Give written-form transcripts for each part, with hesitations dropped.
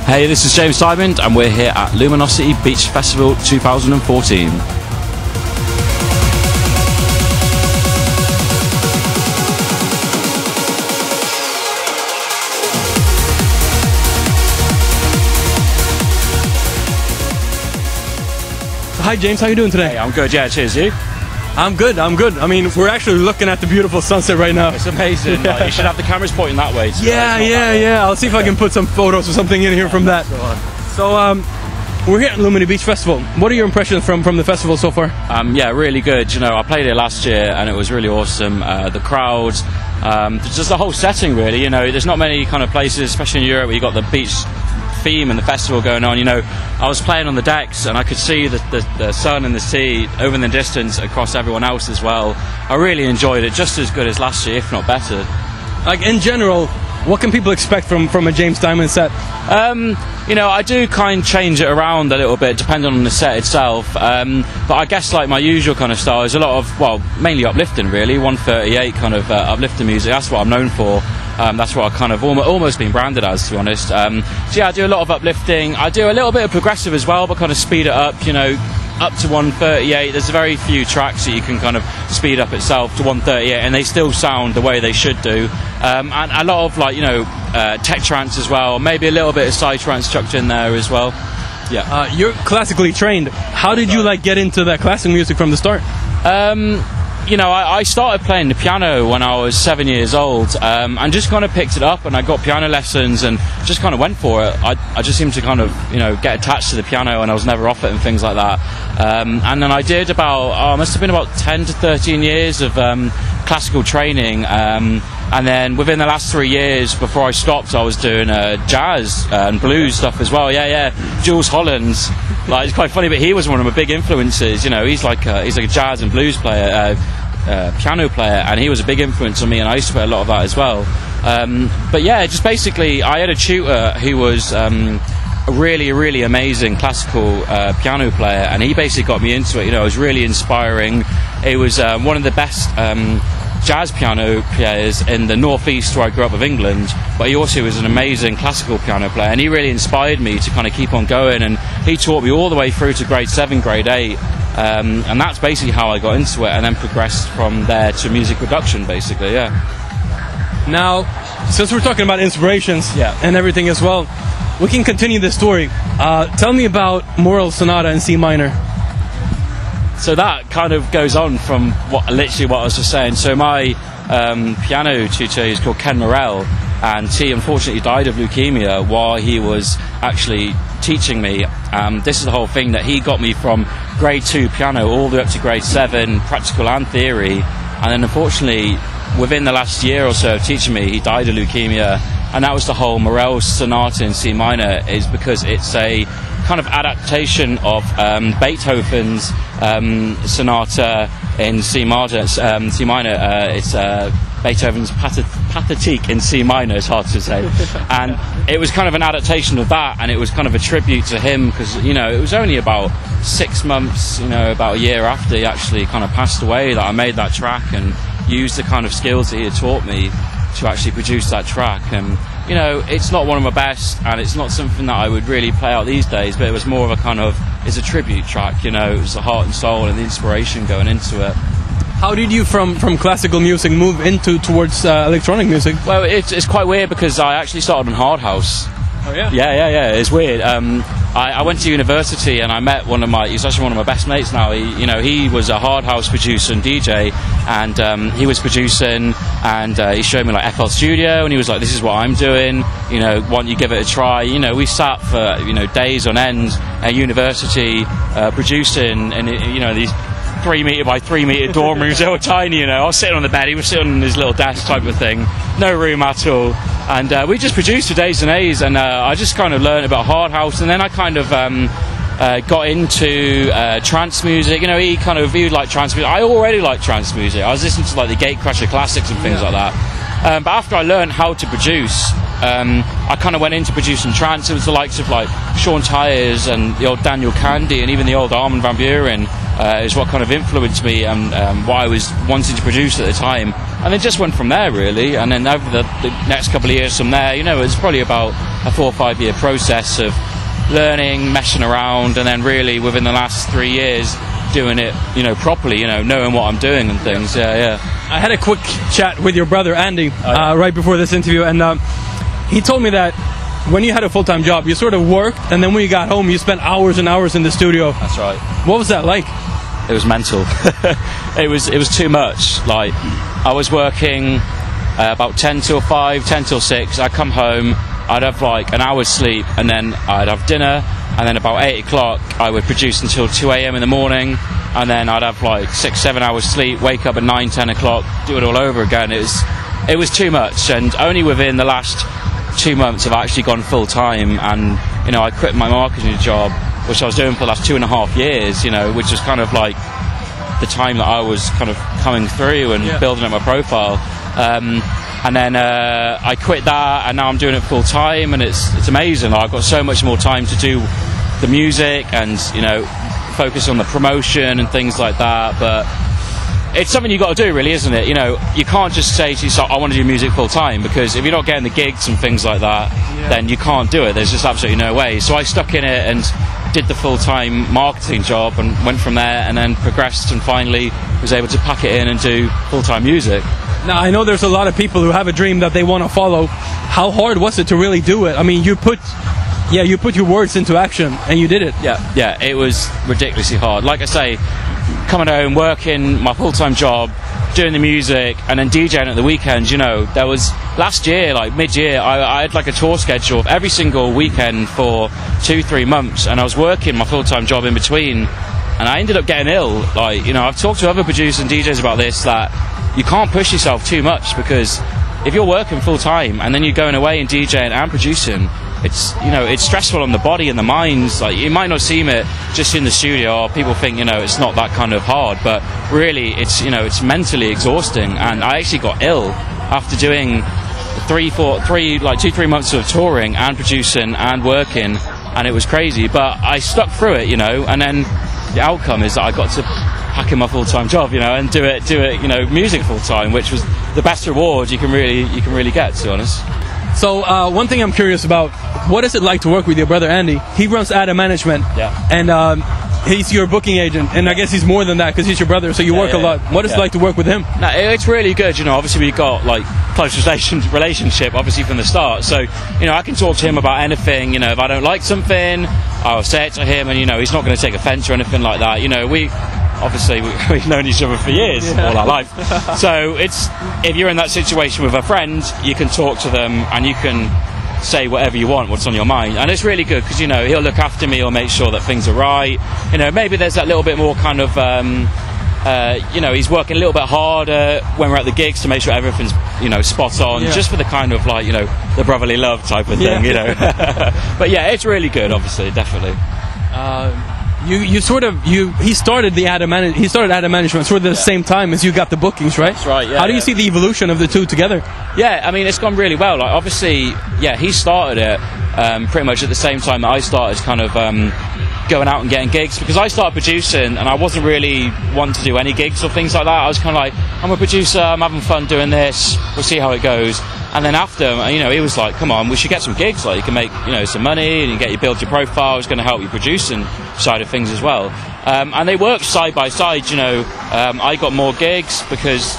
Hey, this is James Dymond, and we're here at Luminosity Beach Festival 2014. Hi James, how you doing today? Hey, I'm good, yeah, cheers, you? I'm good. I mean, we're actually looking at the beautiful sunset right now. It's amazing. Yeah. You should have the cameras pointing that way. Yeah. I'll see if I can put some photos or something in here from that. So, we're here at Luminosity Beach Festival. What are your impressions from the festival so far? Yeah, really good. You know, I played it last year and it was really awesome. The crowds, just the whole setting really. You know, there's not many kind of places, especially in Europe, where you got the beach theme and the festival going on. You know, I was playing on the decks and I could see the sun and the sea over in the distance across everyone else as well. I really enjoyed it, just as good as last year, if not better. Like in general, what can people expect from a James Dymond set? You know, I do kind of change it around a little bit depending on the set itself, but I guess like my usual kind of style is a lot of, well, mainly uplifting really, 138 kind of uplifting music. That's what I'm known for. That's what I've kind of almost been branded as, to be honest. So yeah, I do a lot of uplifting. I do a little bit of progressive as well, but kind of speed it up, you know, up to 138. There's very few tracks that you can kind of speed up itself to 138 and they still sound the way they should do. And a lot of, like, you know, tech trance as well, maybe a little bit of side trance chucked in there as well. Yeah. You're classically trained. How did you like get into that classical music from the start? You know, I started playing the piano when I was 7 years old, and just kind of picked it up, and I got piano lessons and just kind of went for it. I just seemed to kind of, you know, get attached to the piano, and I was never off it and things like that. And then I did about, must have been about 10 to 13 years of classical training. And then within the last 3 years before I stopped, I was doing jazz and blues stuff as well. Yeah. Jules Holland's, like, it's quite funny, but he was one of my big influences. You know, he's like a jazz and blues player, piano player, and he was a big influence on me, and I used to play a lot of that as well. But yeah, just basically, I had a tutor who was a really amazing classical piano player, and he basically got me into it. You know, it was really inspiring. It was one of the best jazz piano players in the northeast where I grew up of England, but he also was an amazing classical piano player, and he really inspired me to kind of keep on going, and he taught me all the way through to grade 7, grade 8, and that's basically how I got into it, and then progressed from there to music production basically. Yeah. Now, since we're talking about inspirations and everything as well, we can continue the story. Tell me about Morel Sonata in C minor. So that kind of goes on from literally what I was just saying. So my piano tutor is called Ken Morel, and he unfortunately died of leukemia while he was actually teaching me. This is the whole thing, that he got me from grade 2 piano all the way up to grade 7, practical and theory, and then unfortunately within the last year or so of teaching me, he died of leukemia. And that was the whole Morel Sonata in C minor, is because it's a kind of adaptation of Beethoven's sonata in C minor. It's Beethoven's Pathetique in C minor, it's hard to say. And it was kind of an adaptation of that, and it was kind of a tribute to him, because, you know, it was only about 6 months, you know, about a year after he actually kind of passed away, that I made that track and used the kind of skills that he had taught me to actually produce that track. And, you know, it's not one of my best, and it's not something that I would really play out these days, but it was more of a kind of, it's a tribute track, you know, it was the heart and soul and the inspiration going into it. How did you from classical music move towards electronic music? Well, it's quite weird, because I actually started on hard house. Oh yeah? Yeah, it's weird. I went to university and I met he's actually one of my best mates now. He was a hard house producer and DJ, and he was producing, and he showed me like FL Studio, and he was like, this is what I'm doing, you know, why don't you give it a try? You know, we sat for, you know, days on end at university producing, and you know, these 3 metre by 3 metre dorm rooms. They were tiny, you know. I was sitting on the bed, he was sitting on his little desk type of thing, no room at all, and we just produced for days and days, and I just kind of learned about hard house, and then I kind of got into trance music. You know, he would like trance music. I already liked trance music. I was listening to like the Gatecrasher classics and things like that, but after I learned how to produce, I kind of went into producing trance. It was the likes of like Sean Tyers and the old Daniel Candy, and even the old Armin van Buuren is what kind of influenced me, and what I was wanting to produce at the time. And it just went from there really, and then over the next couple of years from there, you know, it's probably about a 4 or 5 year process of learning, messing around, and then really within the last 3 years doing it, you know, properly, you know, knowing what I'm doing and things. Yeah. I had a quick chat with your brother Andy right before this interview, and he told me that when you had a full-time job, you sort of worked, and then when you got home, you spent hours and hours in the studio. That's right. What was that like? It was mental. It was too much. Like, I was working about 10 till 5, 10 till 6. I'd come home, I'd have like an hour's sleep, and then I'd have dinner, and then about 8 o'clock I would produce until 2 a.m. in the morning, and then I'd have like 6, 7 hours sleep, wake up at 9, 10 o'clock, do it all over again. It was too much, and only within the last 2 months I've actually gone full time, and you know, I quit my marketing job, which I was doing for the last 2.5 years, you know, which was kind of like the time that I was kind of coming through and building up my profile. And then I quit that, and now I'm doing it full time, and it's amazing. I've got so much more time to do the music and, you know, focus on the promotion and things like that. But it's something you've got to do, really, isn't it? You know, you can't just say to yourself, I want to do music full time, because if you're not getting the gigs and things like that, then you can't do it. There's just absolutely no way. So I stuck in it and did the full-time marketing job, and went from there, and then progressed, and finally was able to pack it in and do full-time music. Now, I know there's a lot of people who have a dream that they want to follow. How hard was it to really do it? I mean, you put your words into action, and you did it. Yeah, it was ridiculously hard. Like I say, coming home, working my full-time job, doing the music, and then DJing at the weekends. You know, there was last year, like mid-year, I had like a tour schedule every single weekend for 2-3 months, and I was working my full-time job in between, and I ended up getting ill. Like, you know, I've talked to other producers and DJs about this, that you can't push yourself too much, because if you're working full-time and then you're going away and DJing and producing, it's, you know, it's stressful on the body and the mind. Like, you might not seem it just in the studio, or people think, you know, it's not that kind of hard, but really it's, you know, it's mentally exhausting. And I actually got ill after doing 2-3 months of touring and producing and working, and it was crazy, but I stuck through it, you know. And then the outcome is that I got to pack in my full-time job, you know, and do it, you know, music full-time, which was the best reward you can really get, to be honest. So one thing I'm curious about, what is it like to work with your brother Andy? He runs Ada Management, and he's your booking agent, and I guess he's more than that, because he's your brother, so you work a lot. What is it like to work with him? No, it's really good, you know. Obviously we got like close relationship obviously from the start, so, you know, I can talk to him about anything. You know, if I don't like something, I'll say it to him, and, you know, he's not going to take offence or anything like that. You know, we've known each other for years, all our life. So if you're in that situation with a friend, you can talk to them and you can say whatever you want, what's on your mind, and it's really good, because, you know, he'll look after me, he'll make sure that things are right. You know, maybe there's that little bit more kind of you know, he's working a little bit harder when we're at the gigs to make sure everything's, you know, spot on, just for the kind of, like, you know, the brotherly love type of thing, you know. But yeah, it's really good, obviously, definitely. He started Ada Management sort of at the same time as you got the bookings, right? That's right. Yeah. How do you see the evolution of the two together? Yeah, I mean, it's gone really well. Like, obviously, he started it pretty much at the same time that I started kind of going out and getting gigs, because I started producing and I wasn't really one to do any gigs or things like that. I was kind of like, I'm a producer, I'm having fun doing this, we'll see how it goes. And then after, you know, he was like, come on, we should get some gigs, like, you can make, you know, some money, and you build your profile, it's going to help you producing side of things as well. And they worked side by side, you know. I got more gigs because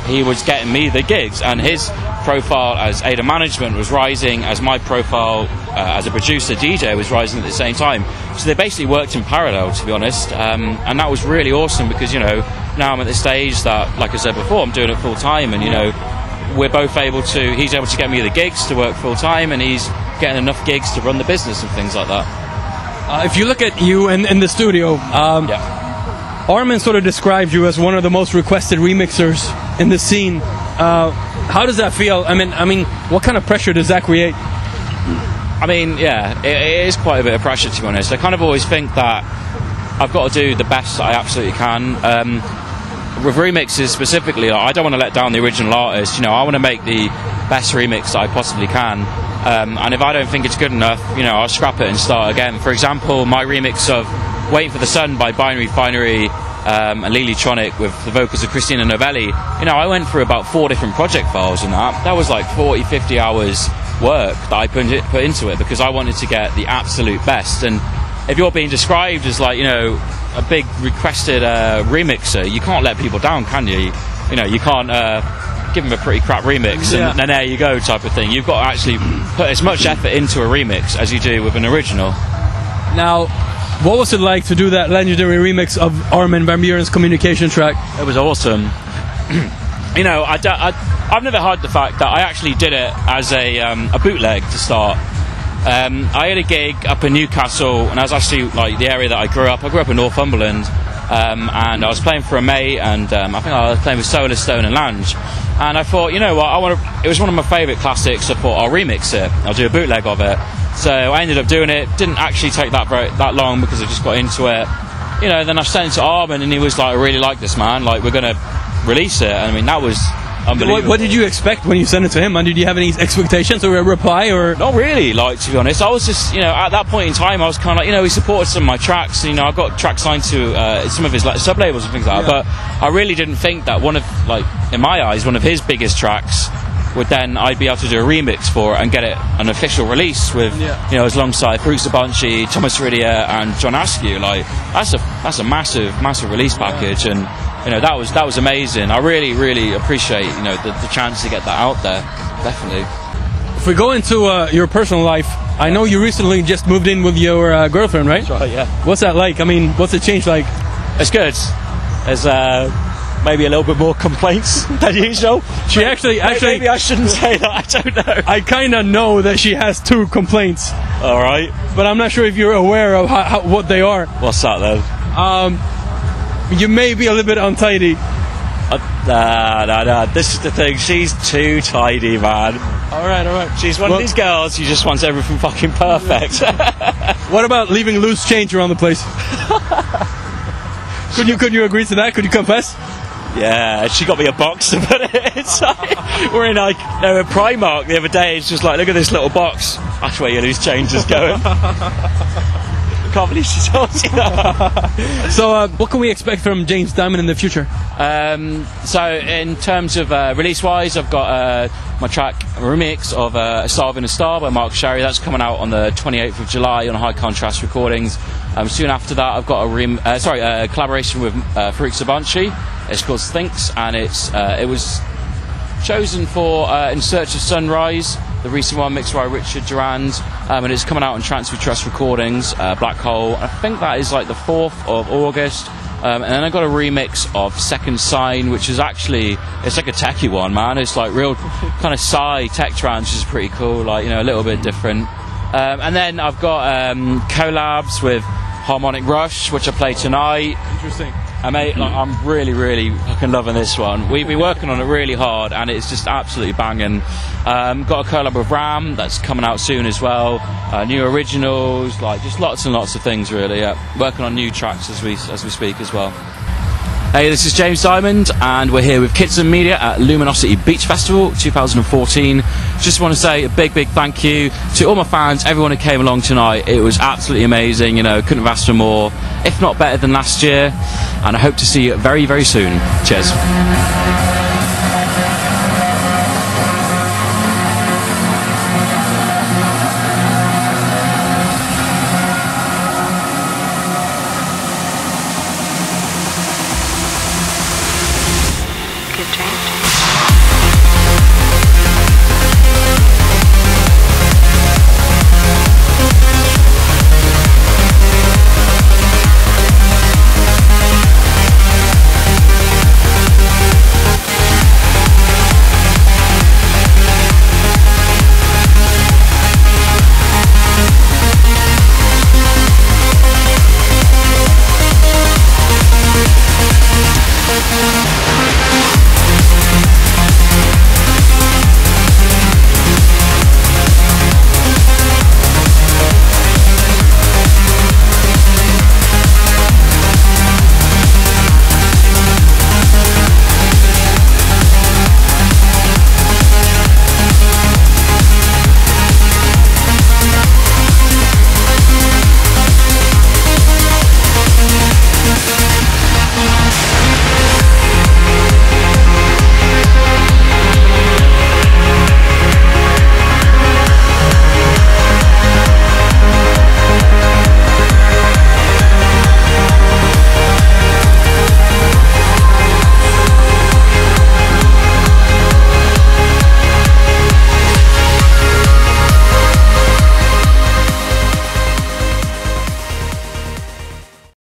he was getting me the gigs, and his profile as Ada Management was rising as my profile as a producer DJ was rising at the same time. So they basically worked in parallel, to be honest, and that was really awesome, because, you know, now I'm at the stage that, like I said before, I'm doing it full time, and, you know, we're both able to, he's able to get me the gigs to work full time, and he's getting enough gigs to run the business and things like that. If you look at you in the studio, Armin sort of describes you as one of the most requested remixers in the scene. How does that feel? I mean, what kind of pressure does that create? I mean, yeah, it is quite a bit of pressure, to be honest. I kind of always think that I've got to do the best I absolutely can. With remixes specifically, I don't want to let down the original artist. You know, I want to make the best remix that I possibly can. And if I don't think it's good enough, you know, I'll scrap it and start again. For example, my remix of Waiting for the Sun by Binary Finery and Lilytronic with the vocals of Christina Novelli, you know, I went through about 4 different project files, and that was like 40-50 hours work that I put into it, because I wanted to get the absolute best. And if you're being described as like, you know, a big requested remixer, you can't let people down, can you? You know, you can't give them a pretty crap remix and then there you go type of thing. You've got to actually put as much effort into a remix as you do with an original. Now, what was it like to do that legendary remix of Armin van Buuren's Communication track? It was awesome. You know, I've never heard the fact that I actually did it as a bootleg to start. I had a gig up in Newcastle, and I was actually like the area that I grew up. I grew up in Northumberland, and I was playing for a mate, and I think I was playing with Solar Stone and Lange. And I thought, you know what, it was one of my favourite classics. I thought I'll remix it. I'll do a bootleg of it. So I ended up doing it. Didn't actually take that long because I just got into it. You know, then I sent it to Armin, and he was like, I really like this, man. Like, we're going to release it. And I mean, that was unbelievable. What did you expect when you sent it to him? And did you have any expectations or a reply? Or not really, like, to be honest. I was just, you know, at that point in time, I was kind of like, you know, he supported some of my tracks. You know, I got tracks signed to some of his like sub labels and things like that. But I really didn't think that one of, like, in my eyes, one of his biggest tracks would then I'd be able to do a remix for it and get it an official release with, you know, alongside Fruits Abanchi, Thomas Ridier, and John Askew. Like, that's a massive release package, and you know, that was amazing. I really appreciate, you know, the chance to get that out there. Definitely. If we go into your personal life, I know you recently just moved in with your girlfriend, right? That's right, yeah. What's that like? I mean, what's it changed like? It's good. There's maybe a little bit more complaints than usual. She actually maybe I shouldn't say that. I don't know. I kind of know that she has 2 complaints. All right, but I'm not sure if you're aware of what they are. What's that then? You may be a little bit untidy. No. This is the thing. She's too tidy, man. All right. She's one of these girls who just wants everything fucking perfect. What about leaving loose change around the place? Could you agree to that? Could you confess? Yeah, she got me a box to put it inside. We're in like Primark the other day. It's just like, look at this little box. That's where your loose change is going. Can't believe she told you that. So, what can we expect from James Dymond in the future? So, in terms of release-wise, I've got my track remix of A Star Within a Star by Mark Sherry. That's coming out on the 28th of July on High Contrast Recordings. Soon after that, I've got a collaboration with Fruits Abanchi. It's called Thinks, and it was chosen for In Search of Sunrise, the recent one mixed by Richard Durand, and it's coming out on Transfer Trust Recordings, Black Hole. I think that is like the 4th of August. And then I got a remix of Second Sign, which is actually, it's like a techie one, man. It's like real kind of psy tech trance, which is pretty cool, like, you know, a little bit different. And then I've got collabs with Harmonic Rush, which I play tonight. Interesting. Mate, like, I'm really fucking loving this one. We've been working on it really hard, and it's just absolutely banging. Got a collab with Ram that's coming out soon as well. New originals, like just lots and lots of things really. Working on new tracks as we speak as well. Hey, this is James Dymond, and we're here with Kidson Media at Luminosity Beach Festival 2014. Just want to say a big thank you to all my fans, everyone who came along tonight. It was absolutely amazing, you know, couldn't have asked for more, if not better than last year, and I hope to see you very soon. Cheers.